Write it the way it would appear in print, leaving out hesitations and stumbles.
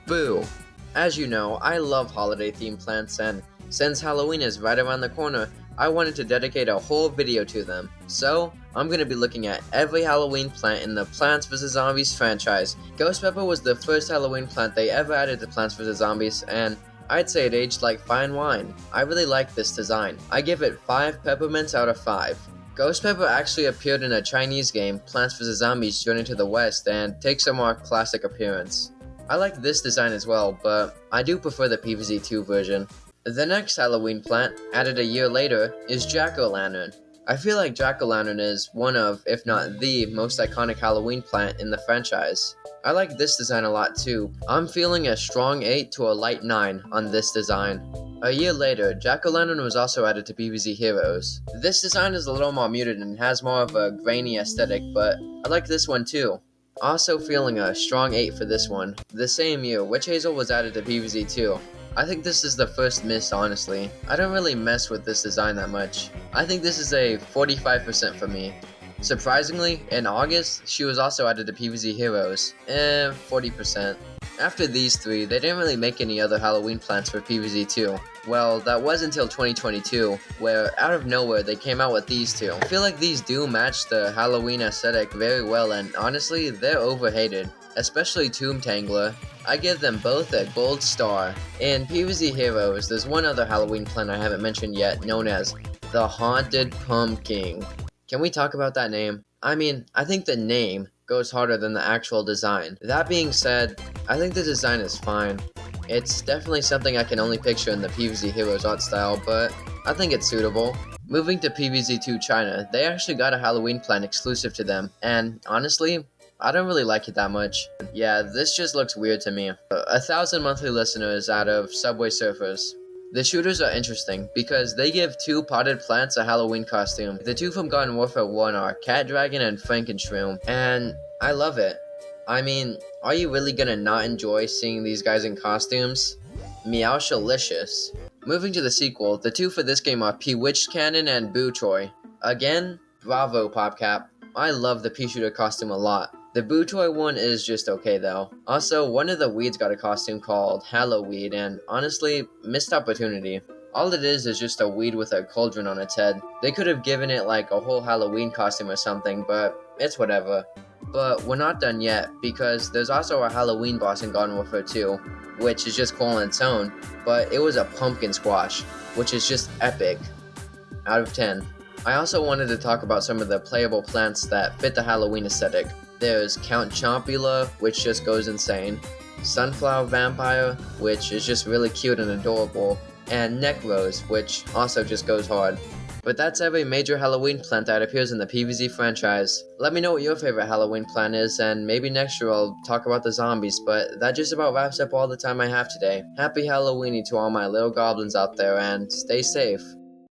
Boo! As you know, I love holiday-themed plants, and since Halloween is right around the corner, I wanted to dedicate a whole video to them. So, I'm going to be looking at every Halloween plant in the Plants vs. Zombies franchise. Ghost Pepper was the first Halloween plant they ever added to Plants vs. Zombies, and I'd say it aged like fine wine. I really like this design. I give it 5 peppermints out of 5. Ghost Pepper actually appeared in a Chinese game, Plants vs. Zombies Journey to the West, and takes a more classic appearance. I like this design as well, but I do prefer the PVZ2 version. The next Halloween plant, added a year later, is Jack-O-Lantern. I feel like Jack-O-Lantern is one of, if not the, most iconic Halloween plant in the franchise. I like this design a lot too. I'm feeling a strong 8 to a light 9 on this design. A year later, Jack-O-Lantern was also added to PVZ Heroes. This design is a little more muted and has more of a grainy aesthetic, but I like this one too. Also feeling a strong 8 for this one. The same year, Witch Hazel was added to PVZ too. I think this is the first miss, honestly. I don't really mess with this design that much. I think this is a 45% for me. Surprisingly, in August, she was also added to PVZ Heroes. 40%. After these three, they didn't really make any other Halloween plants for PVZ2. Well, that was until 2022, where out of nowhere they came out with these two. I feel like these do match the Halloween aesthetic very well, and honestly, they're overhated. Especially Tomb Tangler. I give them both a gold star. In PVZ Heroes, there's one other Halloween plant I haven't mentioned yet, known as the Haunted Pumpking. Can we talk about that name? I mean, I think the name goes harder than the actual design. That being said, I think the design is fine. It's definitely something I can only picture in the PVZ Heroes art style, but I think it's suitable. Moving to PVZ2 China, they actually got a Halloween plant exclusive to them, and honestly, I don't really like it that much. Yeah, this just looks weird to me. 1,000 monthly listeners out of Subway Surfers. The shooters are interesting because they give 2 potted plants a Halloween costume. The 2 from Garden Warfare 1 are Cat Dragon and Frankenshroom, and I love it. I mean, are you really gonna not enjoy seeing these guys in costumes? Meowshalicious. Moving to the sequel, the 2 for this game are Bewitched Cannon and Boo Toy. Again, bravo PopCap. I love the pea shooter costume a lot. The Boo Toy one is just okay though. Also, one of the weeds got a costume called Halloween, and honestly, missed opportunity. All it is just a weed with a cauldron on its head. They could have given it like a whole Halloween costume or something, but it's whatever. But we're not done yet, because there's also a Halloween boss in Garden Warfare 2, which is just cool on its own, but it was a pumpkin squash, which is just epic. Out of 10. I also wanted to talk about some of the playable plants that fit the Halloween aesthetic. There's Count Chompula, which just goes insane, Sunflower Vampire, which is just really cute and adorable, and Neck Rose, which also just goes hard. But that's every major Halloween plant that appears in the PVZ franchise. Let me know what your favorite Halloween plant is, and maybe next year I'll talk about the zombies, but that just about wraps up all the time I have today. Happy Halloweeny to all my little goblins out there, and stay safe.